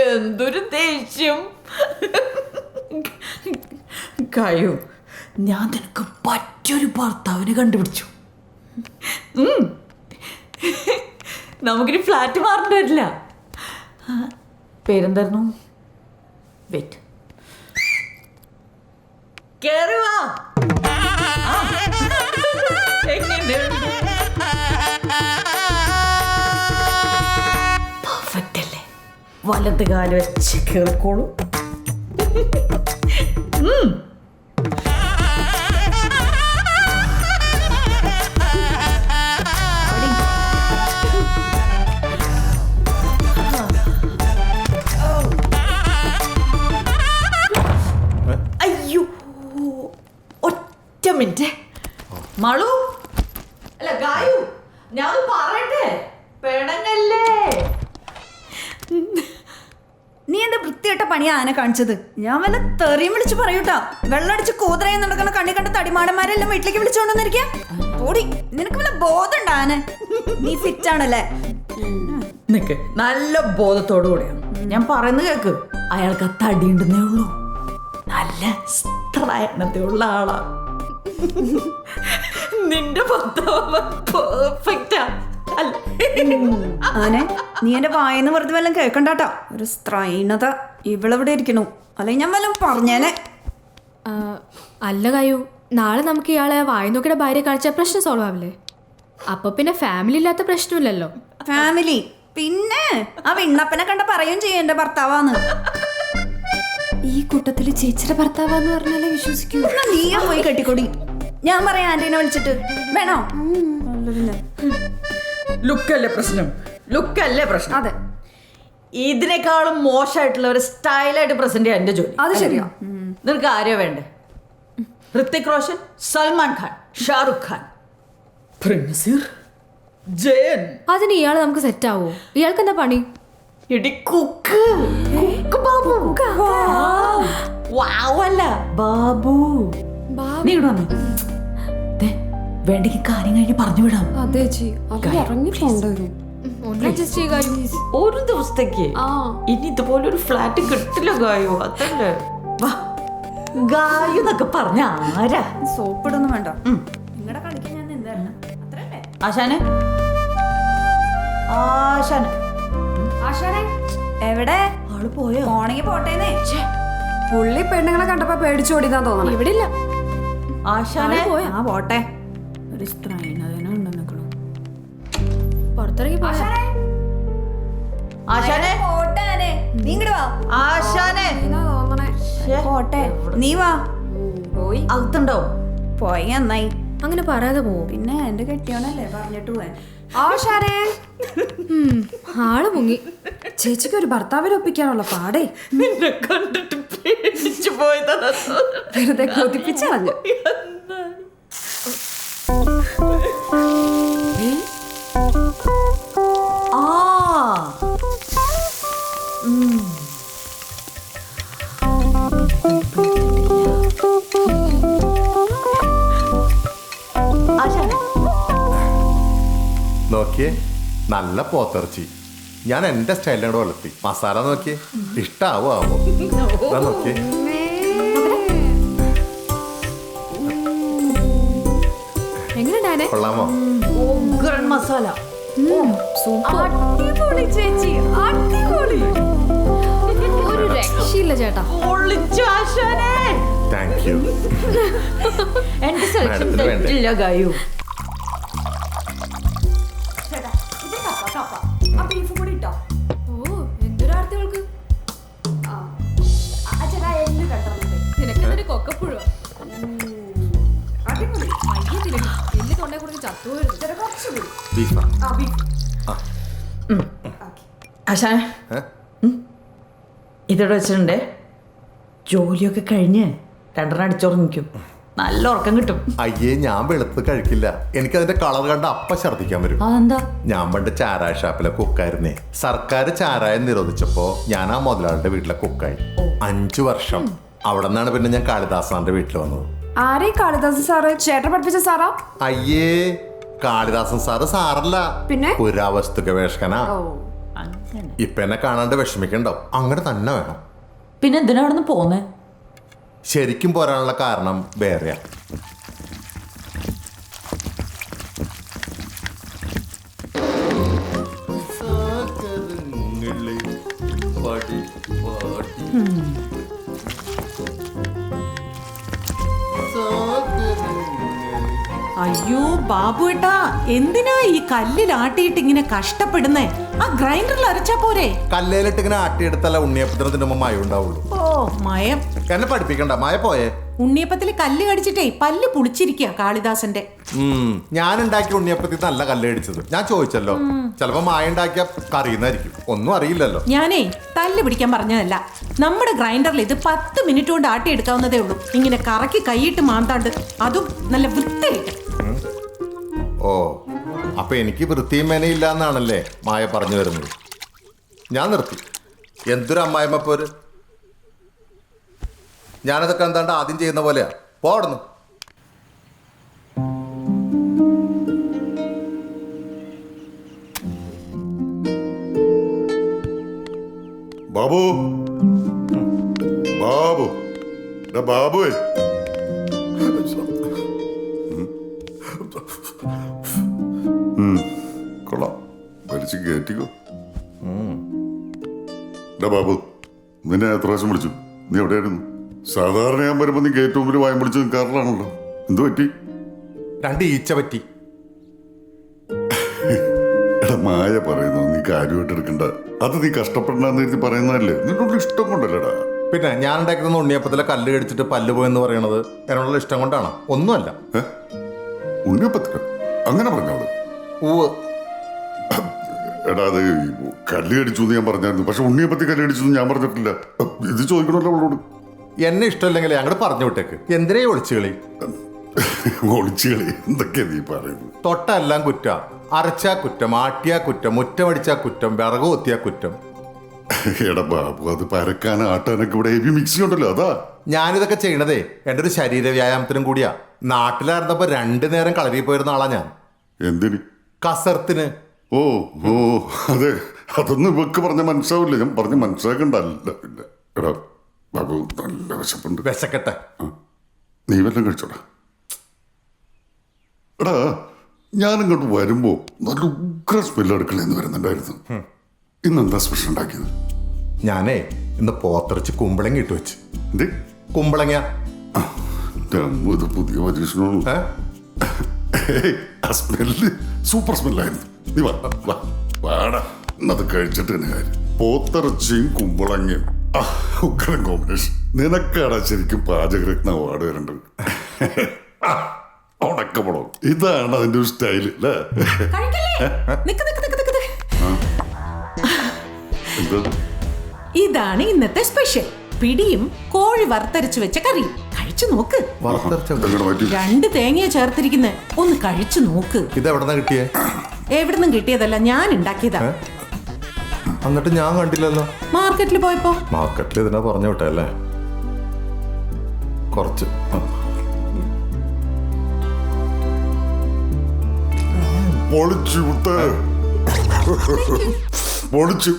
എന്തൊരു ദേഷ്യം. കായു, ഞാൻ നിനക്ക് പറ്റൊരു ഭർത്താവിനെ കണ്ടുപിടിച്ചു. നമുക്കിനി ഫ്ലാറ്റ് മാറേണ്ടി വരില്ല. പേരെന്തായിരുന്നു? വെയിറ്റ്, കേറി വാ. പെർഫെക്റ്റ് അല്ലേ? വലത് കാല് വെച്ച് കേറിക്കോളൂ. അയ്യോ, ഒറ്റ മിനിറ്റ്. മളു അല്ല ഗായു, ഞാൻ പറയട്ടെ, പെണങ്ങല്ലേ. നീ എന്താ വൃത്തിയായിട്ട പണിയാ ആന കാണിച്ചത്? ഞാൻ വല്ല തെറിയും വിളിച്ച് പറയൂട്ടാ. വെള്ളടിച്ച് കൂതറയെ നടക്കുന്ന കണ്ണി കണ്ട തടിമാടന്മാരെല്ലാം വീട്ടിലേക്ക് വിളിച്ചോണ്ടെന്നിരിക്കാ. ഓടി, നിനക്ക് വല്ല ബോധമുണ്ടോ ആന? നീ ഫിറ്റ് ആണല്ലേ? നിക്ക്, നല്ല ബോധത്തോടു കൂടെയാണ് ഞാൻ പറയുന്നത് കേക്ക്. അയാൾക്ക് ആ തടിയുണ്ടെന്നേ ഉള്ളൂ, നല്ല സ്ത്രയണത്തെ ആളാ. നിന്റെ പെർഫെക്റ്റാ. ആനെ, നീ എന്റെ വായന്ന് വെറുതെ വല്ലതും കേൾക്കണ്ടാട്ടോ. ഒരു സ്ത്രൈണത ഇവളെവിടെ ഇരിക്കണു, അല്ലെങ്കിൽ ഞാൻ വല്ലതും പറഞ്ഞേനെ. അല്ല കായു, നാളെ നമുക്ക് ഇയാളെ വായി നോക്കിയുടെ ഭാര്യ കാണിച്ചാൽ പ്രശ്നം സോൾവ് ആവില്ലേ? അപ്പൊ പിന്നെ ഫാമിലി ഇല്ലാത്ത പ്രശ്നമില്ലല്ലോ. ഫാമിലി പിന്നെ ആ വിണ്ണപ്പനെ കണ്ട പറയുകയും ചെയ്യും എന്റെ ഭർത്താവാന്ന്. ഈ കൂട്ടത്തില് ചേച്ചിയുടെ ഭർത്താവാന്ന് പറഞ്ഞാലേ വിശ്വസിക്കൂ. നീയാ പോയി കെട്ടിക്കൊടി. ഞാൻ പറയാം ആന്റീനെ വിളിച്ചിട്ട്. വേണോ? ലുക്കല്ലേ പ്രശ്നം, ലുക്കല്ലേ പ്രശ്നം. അതെ, ഇതിനേക്കാളും മോശമായിട്ടുള്ള ഒരു സ്റ്റൈലായിട്ട് പ്രസന്റ് ചെയ്യാൻ എന്റെ ജോലി. അത് ശരിയാ. നിനക്ക് ആരെയോ വേണ്ടേ? ഋത്തിക് റോഷൻ, സൽമാൻ ഖാൻ, ഷാറുഖ് ഖാൻ, പ്രിൻസീർ, ജയൻ. അതിന് ഇയാള് നമുക്ക് സെറ്റ് ആവോ? ഇയാൾക്ക് എന്താ പണി? എടി കുക്ക്, കുക്ക് ബാബു. വാവല്ല ബാബു. നീ ഇവിടെ വന്നേ. വേണ്ടെങ്കിൽ കാര്യം കഴിഞ്ഞ് പറഞ്ഞു വിടാം. അതെ ചേച്ചി, ഒരു ദിവസത്തേക്ക് ഇനി ഇതുപോലെ ഒരു ഫ്ലാറ്റ് കിട്ടില്ല ഗായു. അതല്ലേ വാ. ഗായു എന്നൊക്കെ പറഞ്ഞ ആരാ? സോപ്പിടൊന്നും വേണ്ട. നിങ്ങളുടെ കളിക്ക് ഞാൻ എന്തായിരുന്നു അത്രല്ലേ? ആശാനെ, ആശാനെ, ആശാനെ എവിടെ? ആള് പോയോ? പോണെങ്കി പോട്ടേന്നേ. പുള്ളി പെണ്ണുങ്ങളെ കണ്ടപ്പോ പേടിച്ചോടിതാ തോന്നണം. ഇവിടെ ഇല്ല. ആശാനെ ആ പോട്ടെ. ഒരു സ്ത്രൈണതനുണ്ടെന്നോ പുറത്തിറങ്ങി ആശാനെ, നീ ഇങ്ങട് വാ. ആശാനെ പോട്ടെ, നീ വാ. പോയി അകത്തുണ്ടാവും. പോയി നന്നായി. അങ്ങനെ പറയാതെ പോവും. പിന്നെ എന്റെ കെട്ടിയോനല്ലേ പറഞ്ഞിട്ട് പോവാൻ. ആശാരേ, ആള് മുങ്ങി. ചേച്ചിക്ക് ഒരു ഭർത്താവിനെ ഒപ്പിക്കാനുള്ള പാടേ. നിന്നെ കണ്ടിട്ട് പേടിച്ചു പോയതാ. വെറുതെ കൊതിപ്പിച്ചളഞ്ഞു. നോക്കിയേ, നല്ല പോത്തിറച്ചി. ഞാൻ എന്റെ സ്റ്റൈലിനോട് വളർത്തി. മസാല നോക്കിയേ, ഇഷ്ടാവോ ആവോ? നോക്കിയേ, കൊള്ളാമോ? ഉഗ്രൻ മസാല. അടിപൊളി ചേച്ചി, അടിപൊളി. ഒരു രക്ഷയില്ല ചേട്ടാ. പൊളിച്ചു ആശാനെ. Thank you. എന്റെ സെലക്ഷൻ തെറ്റില്ല ഗായു. ഓ, എന്തൊരാർത്തികൾക്ക്. നിനക്കെന്തിന് കൊക്കപ്പുഴ? എല്ലി തൊണ്ടേ കൊടുത്ത് ചത്തുപോയിരുന്നു. ബീഫാ? ആശാനെ, ഇതോടെ വെച്ചിട്ടുണ്ടേ. ജോലിയൊക്കെ കഴിഞ്ഞ് രണ്ടെണ്ണം അടിച്ചുറങ്ങിക്കും, നല്ല ഉറക്കം കിട്ടും. അയ്യേ, ഞാൻ വെളുത്ത് കഴിക്കില്ല. എനിക്കതിന്റെ കളർ കണ്ട അപ്പ ഛർദിക്കാൻ വരും. അതെന്താ? ഞാൻ പണ്ട് ചാരായ ഷാപ്പിലെ കുക്കായിരുന്നേ. സർക്കാർ ചാരായം നിരോധിച്ചപ്പോ ഞാൻ ആ മുതലാളിയുടെ വീട്ടിലെ കുക്കായി 5 വർഷം. അവിടെ നിന്നാണ് പിന്നെ ഞാൻ കാളിദാസാറിന്റെ വീട്ടിൽ വന്നത്. ആരെ കാളിദാസ് സാറ്? ചേട്ടൻ പഠിപ്പിച്ച സാറാ? അയ്യേ, കാളിദാസൻ സാറ് സാറല്ല, പിന്നെ? പുരാവസ്തു ഗവേഷകനാ. ഓ അങ്ങനെ. ഇപ്പൊ എന്നെ കാണാണ്ട് വിഷമിക്കണ്ടാവും. അങ്ങനെ തന്നെ വേണം. പിന്നെ എന്തിനാ അവിടെ നിന്ന് പോന്നേ? ശരിക്കും പോരാനുള്ള കാരണം വേറെയാ. അയ്യോ ബാബു ഏട്ടാ, എന്തിനാ ഈ കല്ലിൽ ആട്ടിയിട്ട് ഇങ്ങനെ കഷ്ടപ്പെടുന്നേ? ആ ഗ്രൈൻഡറിൽ അരച്ചാ പോരെ? കല്ലേലിട്ട് ഇങ്ങനെ ആട്ടിയെടുത്തല്ല ഉണ്ണിയപ്പത്തിന് തിന്നുമ്പോ മയം ഉണ്ടാവുള്ളൂ. ഓ മയം. എന്നെ പഠിപ്പിക്കണ്ട, മായ പോയേ. ഉണ്ണിയപ്പത്തിൽ കല്ല് കടിച്ചിട്ടേ പല്ല് പുളിച്ചിരിക്കുക കാളിദാസന്റെ. ഞാൻ ഉണ്ടാക്കിയ ഉണ്ണിയപ്പത്തിൽ നല്ല കല്ലടിച്ചത്. ഞാൻ ചോദിച്ചല്ലോ, ചിലപ്പോ മായ ഉണ്ടാക്കിയ കറിയുന്നായിരിക്കും. ഒന്നും അറിയില്ലല്ലോ. ഞാനേ തല്ല് പിടിക്കാൻ പറഞ്ഞതല്ല. നമ്മുടെ ഗ്രൈൻഡറിൽ ഇത് 10 മിനിറ്റ് കൊണ്ട് ആട്ടിയെടുക്കാവുന്നതേ ഉള്ളൂ. ഇങ്ങനെ കറക്കി കൈയിട്ട് മാന്താണ്ട്, അതും നല്ല വൃത്തിയായിട്ട്. ഓ, അപ്പൊ എനിക്ക് വൃത്തിയും മേനയില്ല എന്നാണല്ലേ മായ പറഞ്ഞു വരുന്നത്. ഞാൻ നിർത്തി. എന്തൊരു അമ്മായിമ്മ പോര്. ഞാനതൊക്കെ എന്താണ്ട് ആദ്യം ചെയ്യുന്ന പോലെയാ. പോടുന്നു. ബാബു, ബാബു, ബാബു, കൊള്ളാം, വലിച്ചു കയറ്റിക്കോ. ബാബു, നിന്നെ എത്ര പ്രാവശ്യം വിളിച്ചു? നീ എവിടെയായിരുന്നു? സാധാരണ ഞാൻ വരുമ്പോ നീ ഗേറ്റ് മുമ്പിൽ വായം പിടിച്ച് നിൽക്കാറിലാണല്ലോ. എന്തു പറ്റി? 2 ഈച്ച പറ്റി. എടാ മായ പറയുന്നു, നീ കാര്യമായിട്ട് എടുക്കണ്ട. അത് നീ കഷ്ടപ്പെടണമെന്ന് കരുതി പറയുന്നതല്ലേ? നിന്നോട് ഇഷ്ടം കൊണ്ടല്ലേടാ. പിന്നെ ഞാൻ ഉണ്ടാക്കുന്ന ഉണ്ണിയപ്പത്തിലെ കല്ല് കടിച്ചിട്ട് പല്ല് പോയെന്ന് പറയണത് എന്നോടുള്ള ഇഷ്ടം കൊണ്ടാണോ? ഒന്നുമല്ല. ഉണ്ണിയപ്പത്തില് അങ്ങനെ പറഞ്ഞോളൂ. ഊവ്. എടാ അത് കല്ല് കടിച്ചു എന്ന് ഞാൻ പറഞ്ഞായിരുന്നു, പക്ഷെ ഉണ്ണിയപ്പത്തി കല്ല് കടിച്ചു ഞാൻ പറഞ്ഞിട്ടില്ല. ഇത് ചോദിക്കണല്ലോ അവളോട്. എന്നെ ഇഷ്ടമില്ലെങ്കിൽ അങ്ങോട്ട് പറഞ്ഞു വിട്ടേക്ക്. എന്തിനേ ഒളിച്ചുകളി? ഒളിച്ചുകളി എന്തൊക്കെയാ നീ പറയുന്നത്? തൊട്ടെല്ലാം കുറ്റ. അരച്ചാ കുറ്റം, ആട്ടിയാ കുറ്റം, മുറ്റമടിച്ചാ കുറ്റം, വിറക് കൊത്തിയാ കുറ്റം. എടാ ബാബു, അത് പരക്കാൻ ആട്ടാനൊക്കെ ഇവിടെ ഹെവി മിക്സി ഉണ്ടല്ലോ, അതാ. ഞാനിതൊക്കെ ചെയ്യണതേ എൻ്റെ ഒരു ശരീര വ്യായാമത്തിനും കൂടിയാ. നാട്ടിലായിരുന്നപ്പോ 2 നേരം കളരി പോയിരുന്ന ആളാ ഞാൻ. എന്തിന്? കസർത്തിന്. ഓ ഓ അതെ, അതൊന്നും ഇവക്ക് പറഞ്ഞ മനസ്സിലാവില്ല. ഞാൻ പറഞ്ഞ് മനസ്സിലാക്കണ്ടല്ല. പിന്നെ എടാ ബാബു, നല്ല വിശപ്പുണ്ട്. വിശക്കട്ടെ. നീ വല്ലതും കഴിച്ചോടാ. എടാ ഞാനിങ്ങോട്ട് വരുമ്പോ നല്ല ഉഗ്ര സ്മെല്ല് അടുക്കളയെന്ന് വരുന്നുണ്ടായിരുന്നു. ഇന്നെന്താ സ്പെഷ്യൽ ഉണ്ടാക്കിയത്? ഞാനേ ഇന്ന് പോത്തിറച്ചി കുമ്പളങ്ങ ഇട്ട് വെച്ച്. എന്ത് കുമ്പളങ്ങ? ഇത് പുതിയ പരീക്ഷണമാണ്. ആ സ്മെല്ല് സൂപ്പർ സ്മെല്ലായിരുന്നു. നീ വാ വാടാ, ഇന്നത് കഴിച്ചിട്ട് തന്നെ കാര്യം. പോത്തിറച്ചിയും കുമ്പളങ്ങയും ഉഗ്രൻ കോമ്പിനേഷൻ. നിനക്കാടാ ശരിക്കും പാചകരത്ന അവാർഡ് വരേണ്ടത്. ഉണക്കമുളക്, ഇതാണ് അതിന്റെ ഒരു സ്റ്റൈല് അല്ലേ? ഇതാണ് ഇന്നത്തെ സ്പെഷ്യൽ. പിടിയും കോഴി വറുത്തരച്ചു വെച്ച കറിയും. കഴിച്ചു നോക്ക്. 2 തേങ്ങ ചേർത്തിരിക്കുന്നത്. ഒന്ന് കഴിച്ചു നോക്ക്. ഇതെവിടെന്നാ കിട്ടിയേ? എവിടുന്നും കിട്ടിയതല്ല, ഞാൻ ഉണ്ടാക്കിയതാ. എന്നിട്ട് ഞാൻ കണ്ടില്ലല്ലോ. മാർക്കറ്റിൽ പോയപ്പോ. മാർക്കറ്റിൽ ഇതിനെ പറഞ്ഞു വിട്ടല്ലേ? കുറച്ച് പൊളിച്ചു പൊളിച്ചു